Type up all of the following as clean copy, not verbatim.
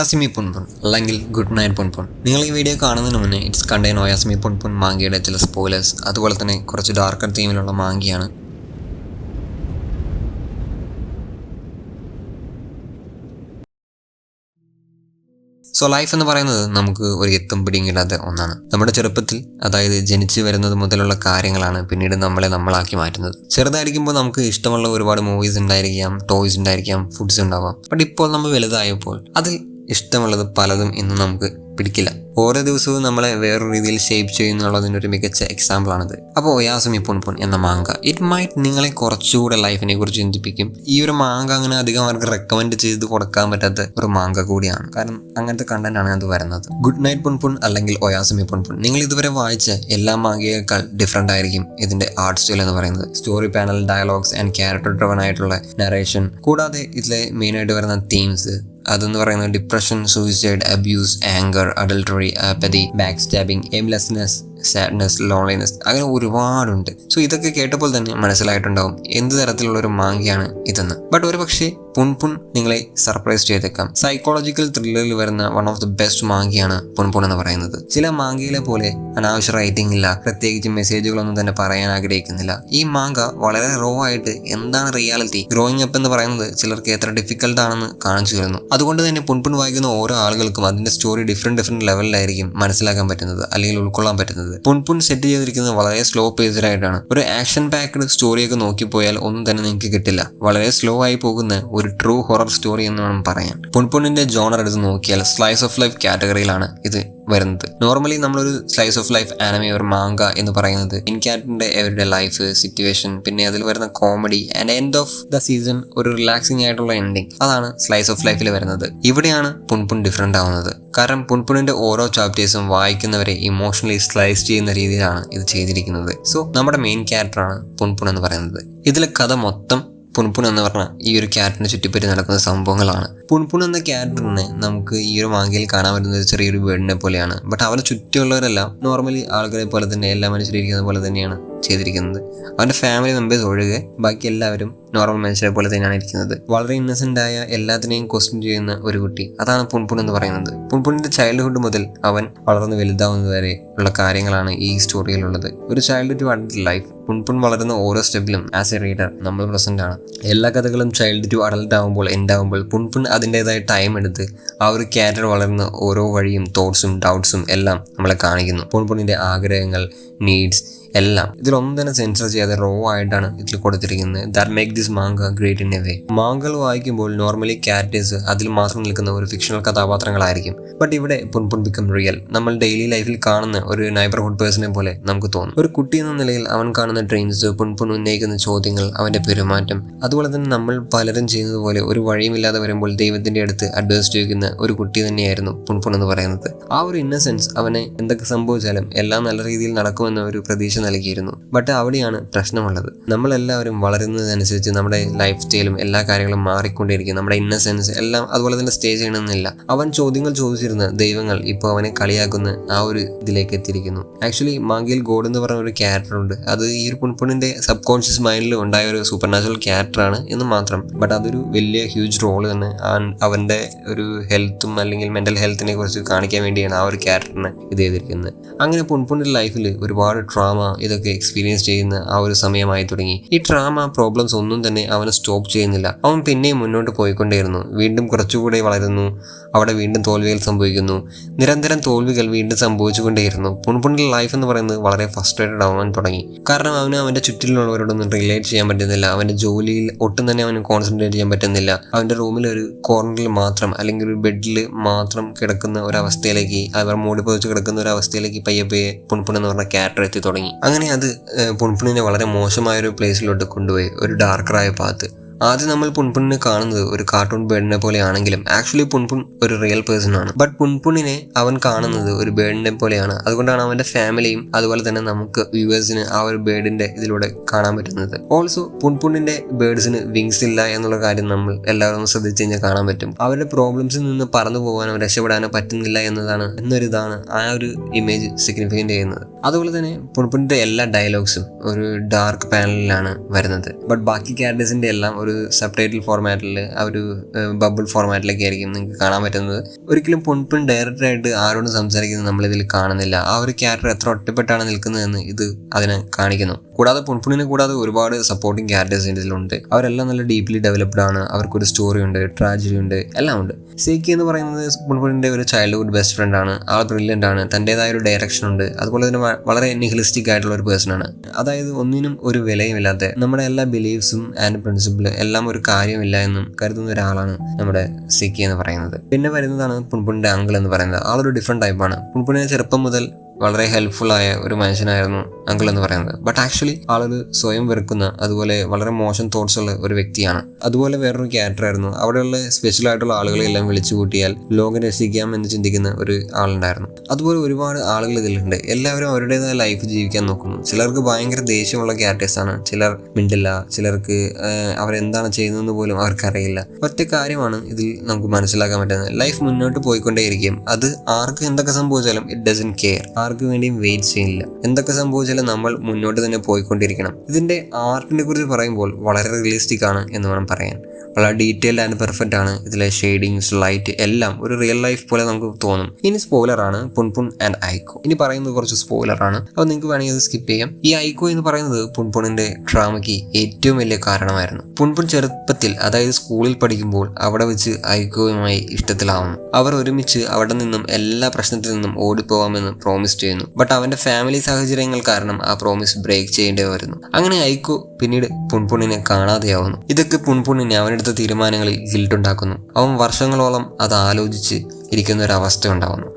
ഒയാസിമി പുൻപുൻ അല്ലെങ്കിൽ good night Punpun. നിങ്ങൾ ഈ വീഡിയോ കാണുന്നതിന് മുന്നേ ഇറ്റ്സ് കണ്ടെയ്ൻ ഒയാസിമി പുൻപുൻ മാങ്കിയുടെ ചില സ്പോയിലേഴ്സ്, അതുപോലെ തന്നെ കുറച്ച് ഡാർക്കർ തീമിലുള്ള മാങ്കിയാണ്. സോ ലൈഫ് എന്ന് പറയുന്നത് നമുക്ക് ഒരു എത്തും പിടിയില്ലാത്ത ഒന്നാണ്. നമ്മുടെ ചെറുപ്പത്തിൽ, അതായത് ജനിച്ചു വരുന്നത് മുതലുള്ള കാര്യങ്ങളാണ് പിന്നീട് നമ്മളെ നമ്മളാക്കി മാറ്റുന്നത്. ചെറുതായിരിക്കുമ്പോൾ നമുക്ക് ഇഷ്ടമുള്ള ഒരുപാട് മൂവീസ് ഉണ്ടായിരിക്കാം, ടോയ്സ് ഉണ്ടായിരിക്കാം, ഫുഡ്സ് ഉണ്ടാവാം. ബട്ട് ഇപ്പോൾ നമ്മൾ വലുതായപ്പോൾ അതിൽ ഇഷ്ടമുള്ളത് പലതും ഇന്ന് നമുക്ക് പിടിക്കില്ല. ഓരോ ദിവസവും നമ്മളെ വേറൊരു രീതിയിൽ ഷേപ്പ് ചെയ്യുന്നുള്ളതിൻ്റെ ഒരു മികച്ച എക്സാമ്പിളാണിത്. അപ്പോൾ ഒയാസിമി പുൻപുൻ എന്ന മാങ്ക ഇറ്റ് മൈറ്റ് നിങ്ങളെ കുറച്ചുകൂടെ ലൈഫിനെ കുറിച്ച് ചിന്തിപ്പിക്കും. ഈ ഒരു മാങ്ക അങ്ങനെ അധികം അവർക്ക് റെക്കമെൻഡ് ചെയ്ത് കൊടുക്കാൻ പറ്റാത്ത ഒരു മാങ്ക കൂടിയാണ്, കാരണം അങ്ങനത്തെ കണ്ടന്റ് ആണ് അത് വരുന്നത്. ഗുഡ് നൈറ്റ് പുൻപുൻ അല്ലെങ്കിൽ ഒയാസിമി പുൻപുൻ നിങ്ങൾ ഇതുവരെ വായിച്ച എല്ലാ മാങ്കയേക്കാൾ ഡിഫറെന്റ് ആയിരിക്കും ഇതിന്റെ ആർട്ട് സ്റ്റൈൽ എന്ന് പറയുന്നത്. Story panel, dialogues and character driven ആയിട്ടുള്ള നറേഷൻ, കൂടാതെ ഇതിലെ മെയിനായിട്ട് വരുന്ന തീംസ് അതെന്ന് പറയുന്നത് depression, suicide, abuse, anger, adultery, apathy, back stabbing, aimlessness, sadness, loneliness, അങ്ങനെ ഒരുപാടുണ്ട്. സോ ഇതൊക്കെ കേട്ടപ്പോൾ തന്നെ മനസ്സിലായിട്ടുണ്ടാവും എന്ത് തരത്തിലുള്ള ഒരു മാങ്കയാണ് ഇതെന്ന്. ബട്ട് ഒരു പക്ഷേ പുൻപുൻ നിങ്ങളെ സർപ്രൈസ് ചെയ്തേക്കാം. സൈക്കോളജിക്കൽ ത്രില്ലറിൽ വരുന്ന വൺ ഓഫ് ദി ബെസ്റ്റ് മാങ്കിയാണ് പുൻപുൻ എന്ന് പറയുന്നത്. ചില മാങ്കികളെ പോലെ അനാവശ്യ റൈറ്റിംഗ് ഇല്ല, പ്രത്യേകിച്ച് മെസ്സേജുകളൊന്നും തന്നെ പറയാൻ ആഗ്രഹിക്കുന്നില്ല. ഈ മാങ്ക വളരെ റോ ആയിട്ട് എന്താണ് റിയാലിറ്റി, ഗ്രോയിങ് അപ്പ് എന്ന് പറയുന്നത് ചിലർക്ക് എത്ര ഡിഫിക്കൽട്ട് ആണെന്ന് കാണിച്ചു തരുന്നു. അതുകൊണ്ട് തന്നെ പുൻപുൻ വായിക്കുന്ന ഓരോ ആളുകൾക്കും അതിന്റെ സ്റ്റോറി ഡിഫറെന്റ് ലെവലിലായിരിക്കും മനസ്സിലാക്കാൻ പറ്റുന്നത് അല്ലെങ്കിൽ ഉൾക്കൊള്ളാൻ പറ്റുന്നത്. പുൻപുൻ സെറ്റ് ചെയ്തിരിക്കുന്നത് വളരെ സ്ലോ പേസ്ഡായിട്ടാണ്. ഒരു ആക്ഷൻ പാക്ഡ് സ്റ്റോറിയൊക്കെ നോക്കിപ്പോയാൽ ഒന്നും തന്നെ നിങ്ങൾക്ക് കിട്ടില്ല. വളരെ സ്ലോ ആയി പോകുന്ന ഒരു ട്രൂ ഹൊറർ സ്റ്റോറി എന്ന് വേണം പറയാൻ. പുൻപുനിന്റെ ജോണർ എടുത്ത് നോക്കിയാൽ സ്ലൈസ് ഓഫ് ലൈഫ് കാറ്റഗറിയിലാണ് ഇത് വരുന്നത്. നോർമലി നമ്മളൊരു സ്ലൈസ് ഓഫ് ലൈഫ് ആനിമെ ഒരു മാങ്ക എന്ന് പറയുന്നത് ഇൻ ക്യാരക്ടറിന്റെ എവരിഡേ ലൈഫ്, സിറ്റുവേഷൻ, പിന്നെ അതിൽ വരുന്ന comedy and end of the season ഒരു റിലാക്സിംഗ് ആയിട്ടുള്ള എൻഡിങ്, അതാണ് സ്ലൈസ് ഓഫ് ലൈഫിൽ വരുന്നത്. ഇവിടെയാണ് പുൻപുൻ ഡിഫറെന്റ് ആവുന്നത്. കാരണം പുൻപുനിന്റെ ഓരോ ചാപ്റ്റേഴ്സും വായിക്കുന്നവരെ ഇമോഷണലി സ്ലൈസ് ചെയ്യുന്ന രീതിയിലാണ് ഇത് ചെയ്തിരിക്കുന്നത്. സോ നമ്മുടെ മെയിൻ ക്യാരക്ടറാണ് പുൻപുൻ എന്ന് പറയുന്നത്. ഇതിലെ കഥ മൊത്തം പുൻപുൻ എന്ന് പറഞ്ഞാൽ ഈ ഒരു ക്യാരക്ടറിനെ ചുറ്റിപ്പറ്റി നടക്കുന്ന സംഭവങ്ങളാണ്. പുൻപുൻ എന്ന ക്യാരക്ടറിനെ നമുക്ക് ഈ ഒരു മാങ്കയിൽ കാണാൻ പറ്റുന്നത് ചെറിയൊരു ബേർഡിനെ പോലെയാണ്. ബട്ട് അവനെ ചുറ്റിയുള്ളവരെല്ലാം നോർമലി ആളുകളെ പോലെ തന്നെ, എല്ലാ മനുഷ്യരിയിരിക്കുന്ന പോലെ തന്നെയാണ് ചെയ്തിരിക്കുന്നത്. അവൻ്റെ ഫാമിലി മെമ്പേഴ്സ് ഒഴികെ ബാക്കി എല്ലാവരും നോർമൽ മനുഷ്യരെ പോലെ തന്നെയാണ് ഇരിക്കുന്നത്. വളരെ ഇന്നസെന്റ് ആയ, എല്ലാത്തിനെയും ക്വസ്റ്റ്യൻ ചെയ്യുന്ന ഒരു കുട്ടി, അതാണ് പുൻപുൻ എന്ന് പറയുന്നത്. പുൻപുനിന്റെ ചൈൽഡ്ഹുഡ് മുതൽ അവൻ വളർന്ന് വലുതാവുന്നത് വരെ ഉള്ള കാര്യങ്ങളാണ് ഈ സ്റ്റോറിയിലുള്ളത്. ഒരു child to adult life. Punpun വളരുന്ന ഓരോ സ്റ്റെപ്പിലും ആസ് എ റീഡർ നമ്മൾ പ്രസന്റ് ആണ്. എല്ലാ കഥകളും ചൈൽഡ് ടു അഡൽട്ട് ആവുമ്പോൾ, എൻഡാവുമ്പോൾ പുൻപുൻ അതിൻ്റെതായ ടൈം എടുത്ത് ആ ഒരു ക്യാരക്ടർ വളരുന്ന ഓരോ വഴിയും, തോട്ട്സും ഡൗട്ട്സും എല്ലാം നമ്മളെ കാണിക്കുന്നു. പുൻപുനിന്റെ ആഗ്രഹങ്ങൾ, നീഡ്സ് എല്ലാം ഇതിലൊന്നും തന്നെ സെൻസർ ചെയ്യാതെ റോ ആയിട്ടാണ് ഇതിൽ കൊടുത്തിരിക്കുന്നത്. That make this manga great in a way. മാങ്കകൾ വായിക്കുമ്പോൾ നോർമലി ക്യാരക്ടേഴ്സ് അതിൽ മാത്രം നിൽക്കുന്ന ഒരു ഫിക്ഷണൽ കഥാപാത്രങ്ങളായിരിക്കും. ബട്ട് ഇവിടെ പുൻപുൻ ബിക്കം റിയൽ. നമ്മൾ ഡെയിലി ലൈഫിൽ കാണുന്ന ഒരു നൈബർഹുഡ് പേഴ്സണെ പോലെ നമുക്ക് തോന്നും. ഒരു കുട്ടി എന്ന നിലയിൽ അവൻ കാണുന്ന ഡ്രീംസ്, പുൻപുൻ ഉന്നയിക്കുന്ന ചോദ്യങ്ങൾ, അവന്റെ പെരുമാറ്റം, അതുപോലെ തന്നെ നമ്മൾ പലരും ചെയ്യുന്നത് പോലെ ഒരു വഴിയുമില്ലാതെ വരുമ്പോൾ ദൈവത്തിന്റെ അടുത്ത് അഡ്വൈസ് ചോദിക്കുന്ന ഒരു കുട്ടി തന്നെയായിരുന്നു പുൻപുൻ എന്ന് പറയുന്നത്. ആ ഒരു ഇന്നസെൻസ് അവനെ എന്തൊക്കെ സംഭവിച്ചാലും എല്ലാം നല്ല രീതിയിൽ നടക്കുമെന്ന ഒരു പ്രതീക്ഷ നൽകിയിരുന്നു. ബട്ട് അവിടെയാണ് പ്രശ്നമുള്ളത്. നമ്മളെല്ലാവരും വളരുന്നതനുസരിച്ച് നമ്മുടെ ലൈഫ് സ്റ്റൈലും എല്ലാ കാര്യങ്ങളും മാറിക്കൊണ്ടിരിക്കും. നമ്മുടെ ഇന്നസെൻസ് എല്ലാം അതുപോലെ തന്നെ സ്റ്റേ ചെയ്യണമെന്നില്ല. അവൻ ചോദ്യങ്ങൾ ചോദിച്ചിരുന്ന ദൈവങ്ങൾ ഇപ്പോൾ അവനെ കളിയാക്കുന്ന ആ ഒരു ഇതിലേക്ക് എത്തിയിരിക്കുന്നു. ആക്ച്വലി മാങ്കയിൽ ഗോഡ് എന്ന് പറഞ്ഞ ഒരു ക്യാരക്ടർ ഉണ്ട്. അത് ഈ ഒരു പുൻപുനിന്റെ സബ് കോൺഷ്യസ് മൈൻഡിൽ ഉണ്ടായ ഒരു സൂപ്പർ നാച്ചുറൽ ക്യാരക്ടറാണ് എന്ന് മാത്രം. ബട്ട് അതൊരു വലിയ ഹ്യൂജ് റോള് തന്നെ അവന്റെ ഒരു ഹെൽത്തും അല്ലെങ്കിൽ മെന്റൽ ഹെൽത്തിനെ കുറിച്ച് കാണിക്കാൻ വേണ്ടിയാണ് ആ ഒരു ക്യാരക്ടറിനെ ഇത് ചെയ്തിരിക്കുന്നത്. അങ്ങനെ പുൻപുനിന്റെ ലൈഫിൽ ഒരുപാട് ട്രോമ ഇതൊക്കെ എക്സ്പീരിയൻസ് ചെയ്യുന്ന ആ ഒരു സമയമായി തുടങ്ങി. ഈ ട്രാമ പ്രോബ്ലംസ് ഒന്നും തന്നെ അവനെ സ്റ്റോപ്പ് ചെയ്യുന്നില്ല. അവൻ പിന്നെയും മുന്നോട്ട് പോയിക്കൊണ്ടേയിരുന്നു. വീണ്ടും കുറച്ചുകൂടെ വളരുന്നു. അവിടെ വീണ്ടും തോൽവികൾ സംഭവിക്കുന്നു. നിരന്തരം തോൽവികൾ വീണ്ടും സംഭവിച്ചുകൊണ്ടേയിരുന്നു. പുൻപുനിന്റെ ലൈഫ് എന്ന് പറയുന്നത് വളരെ ഫ്രസ്ട്രേറ്റഡ് ആവാൻ തുടങ്ങി. കാരണം അവന് അവന്റെ ചുറ്റിലുള്ളവരോടൊന്നും റിലേറ്റ് ചെയ്യാൻ പറ്റുന്നില്ല. അവന്റെ ജോലിയിൽ ഒട്ടും തന്നെ അവന് കോൺസെൻട്രേറ്റ് ചെയ്യാൻ പറ്റുന്നില്ല. അവന്റെ റൂമിൽ ഒരു കോർണറിൽ മാത്രം അല്ലെങ്കിൽ ഒരു ബെഡിൽ മാത്രം കിടക്കുന്ന ഒരവസ്ഥയിലേക്ക്, അവർ മൂടി പൊതിച്ച് കിടക്കുന്ന ഒരു അവസ്ഥയിലേക്ക് പയ്യെ പുൻപുൻ എന്ന് പറഞ്ഞ ക്യാരക്ടർ എത്തി തുടങ്ങി. അങ്ങനെ അത് പുൻപുനിനെ വളരെ മോശമായൊരു പ്ലേസിലോട്ട് കൊണ്ടുപോയി, ഒരു ഡാർക്കറായ പാത്ത്. ആദ്യം നമ്മൾ പുൻപുനിനെ കാണുന്നത് ഒരു കാർട്ടൂൺ ബേർഡിനെ പോലെ ആണെങ്കിലും ആക്ച്വലി പുൻപുൻ ഒരു റിയൽ പേഴ്സൺ ആണ്. ബട്ട് പുൻപുനിനെ അവൻ കാണുന്നത് ഒരു ബേർഡിനെ പോലെയാണ്. അതുകൊണ്ടാണ് അവന്റെ ഫാമിലിയും അതുപോലെ തന്നെ നമുക്ക് വ്യൂവേഴ്സിന് ആ ഒരു ബേർഡിന്റെ ഇതിലൂടെ കാണാൻ പറ്റുന്നത്. ഓൾസോ പുൻപുനിന്റെ ബേർഡ്സിന് വിങ്സ് ഇല്ല എന്നുള്ള കാര്യം നമ്മൾ എല്ലാവരും ശ്രദ്ധിച്ചു കഴിഞ്ഞാൽ കാണാൻ പറ്റും. അവരുടെ പ്രോബ്ലംസിൽ നിന്ന് പറന്നു പോകാനോ രക്ഷപ്പെടാനോ പറ്റുന്നില്ല എന്നൊരിതാണ് ആ ഒരു ഇമേജ് സിഗ്നിഫിക്കൻ്റ് ചെയ്യുന്നത്. അതുപോലെ തന്നെ പുൻപുനിന്റെ എല്ലാ ഡയലോഗ്സും ഒരു ഡാർക്ക് പാനലിലാണ് വരുന്നത്. ബട്ട് ബാക്കി ക്യാരക്ടേഴ്സിന്റെ എല്ലാം ഒരു ഒരു സബ്ടൈറ്റിൽ ഫോർമാറ്റിൽ ആ ഒരു ബബിൾ ഫോർമാറ്റിലൊക്കെ ആയിരിക്കും നിങ്ങൾക്ക് കാണാൻ പറ്റുന്നത്. ഒരിക്കലും പുൻപുൻ ഡയറക്റ്റായിട്ട് ആരോടും സംസാരിക്കുന്നത് നമ്മളിതിൽ കാണുന്നില്ല. ആ ഒരു ക്യാരക്ടർ എത്ര ഒറ്റപ്പെട്ടാണ് നിൽക്കുന്നതെന്ന് ഇത് അതിനെ കാണിക്കുന്നു. കൂടാതെ പുൻപുണിനെ കൂടാതെ ഒരുപാട് സപ്പോർട്ടിങ് ക്യാരക്ടേഴ്സ് ഇതിലുണ്ട്. അവരെല്ലാം നല്ല ഡീപ്ലി ഡെവലപ്ഡ് ആണ്. അവർക്കൊരു സ്റ്റോറി ഉണ്ട്, ട്രാജഡി ഉണ്ട്, എല്ലാം ഉണ്ട്. സേക്കി എന്ന് പറയുന്നത് പുൻപുണിൻ്റെ ഒരു ചൈൽഡ്ഹുഡ് ബെസ്റ്റ് ഫ്രണ്ട് ആണ്. ആൾ ബ്രില്യൻ്റ് ആണ്, തൻ്റെതായ ഒരു ഡയറക്ഷൻ ഉണ്ട്. അതുപോലെ തന്നെ വളരെ നിഹിലിസ്റ്റിക് ആയിട്ടുള്ള ഒരു പേഴ്സൺ ആണ്. അതായത് ഒന്നിനും ഒരു വിലയുമില്ലാത്ത നമ്മുടെ എല്ലാ ബിലീഫ്സും ആൻഡ് പ്രിൻസിപ്പിൾ എല്ലാം ഒരു കാര്യമില്ല എന്നും കരുതുന്ന ഒരാളാണ് നമ്മുടെ സേക്കി എന്ന് പറയുന്നത്. പിന്നെ വരുന്നതാണ് പുൻപുണിൻ്റെ അങ്കിൾ എന്ന് പറയുന്നത്. ആളൊരു ഡിഫറെൻറ്റ് ടൈപ്പാണ്. പുൻപുണിനെ ചെറുപ്പം മുതൽ വളരെ ഹെൽപ്ഫുള്ളായ ഒരു മനുഷ്യനായിരുന്നു അങ്കിൾ എന്ന് പറയുന്നത്. ബട്ട് ആക്ച്വലി ആളൊരു സ്വയം വെറുക്കുന്ന, അതുപോലെ വളരെ മോശം തോട്ട്സ് ഉള്ള ഒരു വ്യക്തിയാണ്. അതുപോലെ വേറൊരു ക്യാരക്ടർ ആയിരുന്നു. അവിടെയുള്ള സ്പെഷ്യൽ ആയിട്ടുള്ള ആളുകളെല്ലാം വിളിച്ചു കൂട്ടിയാൽ ലോകം രക്ഷിക്കാം എന്ന് ചിന്തിക്കുന്ന ഒരു ആളുണ്ടായിരുന്നു. അതുപോലെ ഒരുപാട് ആളുകൾ ഇതിലുണ്ട്. എല്ലാവരും അവരുടേതായ ലൈഫ് ജീവിക്കാൻ നോക്കുന്നു. ചിലർക്ക് ഭയങ്കര ദേഷ്യമുള്ള ക്യാരക്ടേഴ്സാണ്. ചിലർ മിണ്ടില്ല, ചിലർക്ക് അവരെന്താണ് ചെയ്യുന്നതെന്ന് പോലും അവർക്കറിയില്ല. ഒറ്റ കാര്യമാണ് ഇതിൽ നമുക്ക് മനസ്സിലാക്കാൻ പറ്റുന്നത്. ലൈഫ് മുന്നോട്ട് പോയിക്കൊണ്ടേയിരിക്കും. അത് ആർക്ക് എന്തൊക്കെ സംഭവിച്ചാലും ഇറ്റ് ഡസൻറ്റ് കെയർ. ആർക്ക് വേണ്ടിയും വെയിറ്റ് ചെയ്യില്ല. എന്തൊക്കെ സംഭവിച്ചാലും നമ്മൾ മുന്നോട്ട് തന്നെ പോയിക്കൊണ്ടിരിക്കണം. ഇതിന്റെ ആർട്ടിനെ കുറിച്ച് പറയുമ്പോൾ വളരെ റിയലിസ്റ്റിക് ആണ് എന്ന് വേണം പറയാൻ. വളരെ ഡീറ്റെയിൽഡ് ആൻഡ് പെർഫെക്റ്റ് ആണ്. ഇതിലെ ഷെയ്ഡിങ്സ്, ലൈറ്റ് എല്ലാം ഒരു റിയൽ ലൈഫ് പോലെ നമുക്ക് തോന്നും. ഇനി സ്പോയിലറാണ് പുൻപുൻ ആൻഡ് ഐക്കോ. ഇനി പറയുന്നത് കുറച്ച് സ്പോയിലറാണ്, അപ്പോൾ നിങ്ങൾക്ക് വേണമെങ്കിൽ അത് സ്കിപ്പ് ചെയ്യാം. ഈ ഐക്കോ എന്ന് പറയുന്നത് പുൻപുണിന്റെ ഡ്രാമയ്ക്ക് ഏറ്റവും വലിയ കാരണമായിരുന്നു. പുൻപുൻ ചെറുപ്പത്തിൽ, അതായത് സ്കൂളിൽ പഠിക്കുമ്പോൾ അവിടെ വെച്ച് ഐക്കോയുമായി ഇഷ്ടത്തിലാവുന്നു. അവർ ഒരുമിച്ച് അവിടെ നിന്നും എല്ലാ പ്രശ്നത്തിൽ നിന്നും ഓടിപ്പോവാമെന്ന് പ്രോമിസ് ചെയ്യുന്നു. ബട്ട് അവന്റെ ഫാമിലി സാഹചര്യങ്ങൾ കാരണം ആ പ്രോമിസ് ബ്രേക്ക് ചെയ്യേണ്ടി വരുന്നു. അങ്ങനെ ഐക്കോ പിന്നീട് പുൻപുണിനെ കാണാതെയാവുന്നു. ഇതൊക്കെ പുൻപുണിനെ അവനെടുത്ത തീരുമാനങ്ങളിൽ ഗിൽട്ടുണ്ടാക്കുന്നു. അവൻ വർഷങ്ങളോളം അത് ആലോചിച്ച് ഇരിക്കുന്ന ഒരു അവസ്ഥ ഉണ്ടാകുന്നു.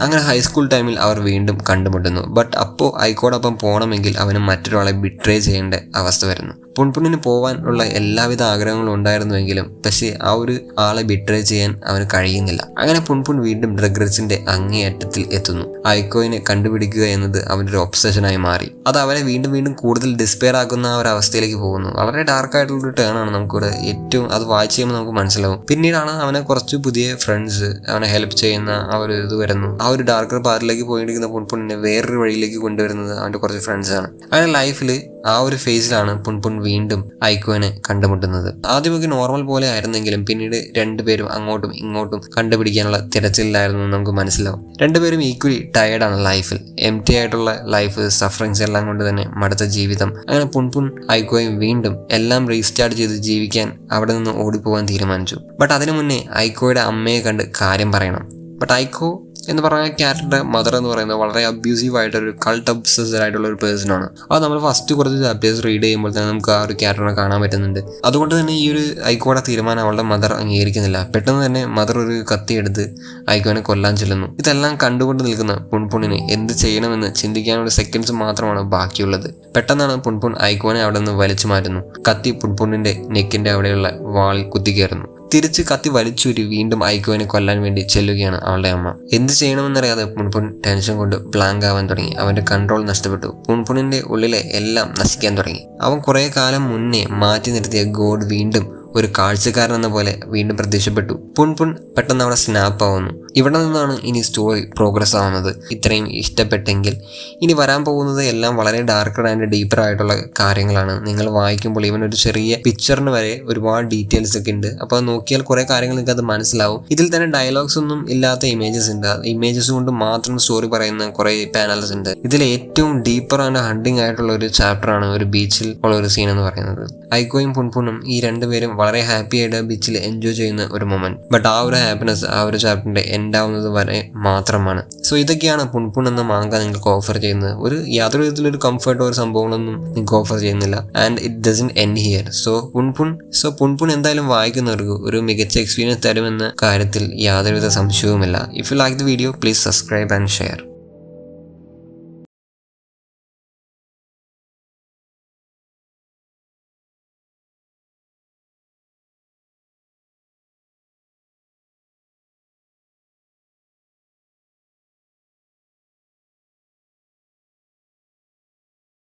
അങ്ങനെ ഹൈസ്കൂൾ ടൈമിൽ അവർ വീണ്ടും കണ്ടുമുട്ടുന്നു. ബട്ട് അപ്പോൾ ഐക്കോടൊപ്പം പോകണമെങ്കിൽ അവന് മറ്റൊരാളെ ബിട്രേ ചെയ്യേണ്ട അവസ്ഥ വരുന്നു. പുൻപുണിന് പോകാൻ ഉള്ള എല്ലാവിധ ആഗ്രഹങ്ങളും ഉണ്ടായിരുന്നുവെങ്കിലും പക്ഷേ ആ ഒരു ആളെ ബിട്രേ ചെയ്യാൻ അവന് കഴിയുന്നില്ല. അങ്ങനെ പുൻപുൻ വീണ്ടും റിഗ്രറ്റ്സിന്റെ അങ്ങേയറ്റത്തിൽ എത്തുന്നു. ഐക്കോയിനെ കണ്ടുപിടിക്കുക എന്നത് അവൻ്റെ ഒരു ഒബ്സഷനായി മാറി. അത് അവനെ വീണ്ടും വീണ്ടും കൂടുതൽ ഡിസ്പെയർ ആക്കുന്ന ആ ഒരു അവസ്ഥയിലേക്ക് പോകുന്നു. വളരെ ഡാർക്കായിട്ടുള്ളൊരു ടേൺ ആണ് നമുക്കിവിടെ ഏറ്റവും അത് വായിച്ച് ചെയ്യുമ്പോൾ നമുക്ക് മനസ്സിലാവും. പിന്നീടാണ് അവനെ കുറച്ച് പുതിയ ഫ്രണ്ട്സ് അവനെ ഹെൽപ്പ് ചെയ്യുന്ന ആ ഒരു ഇത് വരുന്നു. ആ ഒരു ഡാർക്കർ പാത്തിലേക്ക് പോയിരിക്കുന്ന പുൻപുണിനെ വേറൊരു വഴിയിലേക്ക് കൊണ്ടുവരുന്നത് അവൻ്റെ കുറച്ച് ഫ്രണ്ട്സാണ്. അങ്ങനെ ലൈഫിൽ ആ ഒരു ഫേസിലാണ് പുൻപുൻ വീണ്ടും ഐക്കോനെ കണ്ടുമുട്ടുന്നത്. ആദ്യമൊക്കെ നോർമൽ പോലെ ആയിരുന്നെങ്കിലും പിന്നീട് രണ്ടുപേരും അങ്ങോട്ടും ഇങ്ങോട്ടും കണ്ടുപിടിക്കാനുള്ള തിരച്ചിലായിരുന്നു നമുക്ക് മനസ്സിലാവും. രണ്ടുപേരും ഈക്വലി ടയേർഡാണ് ലൈഫിൽ. എംപ്റ്റി ആയിട്ടുള്ള ലൈഫ്, സഫറിങ്സ് എല്ലാം കൊണ്ട് തന്നെ മടുത്ത ജീവിതം. അങ്ങനെ പുൻപുൻ ഐക്കോയും വീണ്ടും എല്ലാം റീസ്റ്റാർട്ട് ചെയ്ത് ജീവിക്കാൻ അവിടെ നിന്ന് ഓടിപ്പോകാൻ തീരുമാനിച്ചു. ബട്ട് അതിനു മുന്നേ ഐക്കോയുടെ അമ്മയെ കണ്ട് കാര്യം പറയണം. ബട്ട് ഐക്കോ എന്ന് പറഞ്ഞ ക്യാരക്ടറുടെ മദർ എന്ന് പറയുന്നത് വളരെ അബ്യൂസീവ് ആയിട്ടൊരു കൾട്ട് ഒബ്സസ്ഡ് ആയിട്ടുള്ള ഒരു പേഴ്സണാണ്. അത് നമ്മൾ ഫസ്റ്റ് കുറച്ച് ചാപ്റ്റേഴ്സ് റീഡ് ചെയ്യുമ്പോൾ തന്നെ നമുക്ക് ആ ഒരു ക്യാരക്ടറിനെ കാണാൻ പറ്റുന്നുണ്ട്. അതുകൊണ്ട് തന്നെ ഈ ഒരു ഐക്കോയുടെ തീരുമാനം അവളുടെ മദർ അംഗീകരിക്കുന്നില്ല. പെട്ടെന്ന് തന്നെ മദർ ഒരു കത്തിയെടുത്ത് ഐക്കോനെ കൊല്ലാൻ ചെല്ലുന്നു. ഇതെല്ലാം കണ്ടുകൊണ്ട് നിൽക്കുന്ന പുൻപുണിന് എന്ത് ചെയ്യണമെന്ന് ചിന്തിക്കാനുള്ള സെക്കൻഡ്സ് മാത്രമാണ് ബാക്കിയുള്ളത്. പെട്ടെന്നാണ് പുൻപുൻ ഐക്കോനെ അവിടെ നിന്ന് വലിച്ചു മാറ്റുന്നു. കത്തി പുൻപുണിന്റെ നെക്കിന്റെ അവിടെയുള്ള വാളിൽ കുത്തിക്കയറുന്നു. തിരിച്ച് കത്തി വലിച്ചൂരി വീണ്ടും ഐക്കോനെ കൊല്ലാൻ വേണ്ടി ചെല്ലുകയാണ് അവളുടെ അമ്മ. എന്ത് ചെയ്യണമെന്നറിയാതെ പുൻപുൻ ടെൻഷൻ കൊണ്ട് ബ്ലാങ്ക് ആവാൻ തുടങ്ങി. അവന്റെ കൺട്രോൾ നഷ്ടപ്പെട്ടു. പുൻപുണിന്റെ ഉള്ളിലെ എല്ലാം നശിക്കാൻ തുടങ്ങി. അവൻ കുറെ കാലം മുന്നേ മാറ്റി നിർത്തിയ ഗോഡ് വീണ്ടും ഒരു കാഴ്ചക്കാരൻ എന്ന പോലെ വീണ്ടും പ്രത്യക്ഷപ്പെട്ടു. പുൻപുൻ പെട്ടെന്ന് അവിടെ സ്നാപ്പ് ആവുന്നു. ഇവിടെ നിന്നാണ് ഇനി സ്റ്റോറി പ്രോഗ്രസ് ആവുന്നത്. ഇത്രയും ഇഷ്ടപ്പെട്ടെങ്കിൽ ഇനി വരാൻ പോകുന്നത് എല്ലാം വളരെ ഡാർക്കർ ആൻഡ് ഡീപ്പർ ആയിട്ടുള്ള കാര്യങ്ങളാണ്. നിങ്ങൾ വായിക്കുമ്പോൾ ഇവൻ ഒരു ചെറിയ പിക്ചറിന് വരെ ഒരുപാട് ഡീറ്റെയിൽസ് ഒക്കെ ഉണ്ട്. അപ്പോൾ അത് നോക്കിയാൽ കുറെ കാര്യങ്ങൾ നിങ്ങൾക്ക് അത് മനസ്സിലാവും. ഇതിൽ തന്നെ ഡയലോഗ്സ് ഒന്നും ഇല്ലാത്ത ഇമേജസ് ഉണ്ട്. ഇമേജസ് കൊണ്ട് മാത്രം സ്റ്റോറി പറയുന്ന കുറെ പാനൽസ് ഉണ്ട്. ഇതിൽ ഏറ്റവും ഡീപ്പർ ആൻഡ് ഹണ്ടിങ് ആയിട്ടുള്ള ഒരു ചാപ്റ്ററാണ് ഒരു ബീച്ചിൽ ഉള്ള ഒരു സീൻ എന്ന് പറയുന്നത്. ഐക്കോയും പുൻപുനും ഈ രണ്ടുപേരും വളരെ ഹാപ്പി ആയിട്ട് ബീച്ചിൽ എൻജോയ് ചെയ്യുന്ന ഒരു മൊമെന്റ്. ബട്ട് ആ ഒരു ഹാപ്പിനെസ് ആ ഒരു ചാപ്റ്ററിന്റെ എൻഡ് ആവുന്നത് വരെ മാത്രമാണ്. സോ ഇതൊക്കെയാണ് പുൻപുൻ എന്ന മാങ്ക നിങ്ങൾക്ക് ഓഫർ ചെയ്യുന്നത്. ഒരു യാതൊരു വിധത്തിലൊരു കംഫർട്ടോ ഒരു സംഭവങ്ങളൊന്നും നിങ്ങൾക്ക് ഓഫർ ചെയ്യുന്നില്ല. And it doesn't end here. So Punpun എന്തായാലും വായിക്കുന്നവർക്ക് ഒരു മികച്ച എക്സ്പീരിയൻസ് തരുമെന്ന കാര്യത്തിൽ യാതൊരുവിധ സംശയവുമില്ല. If you like the video please subscribe and share.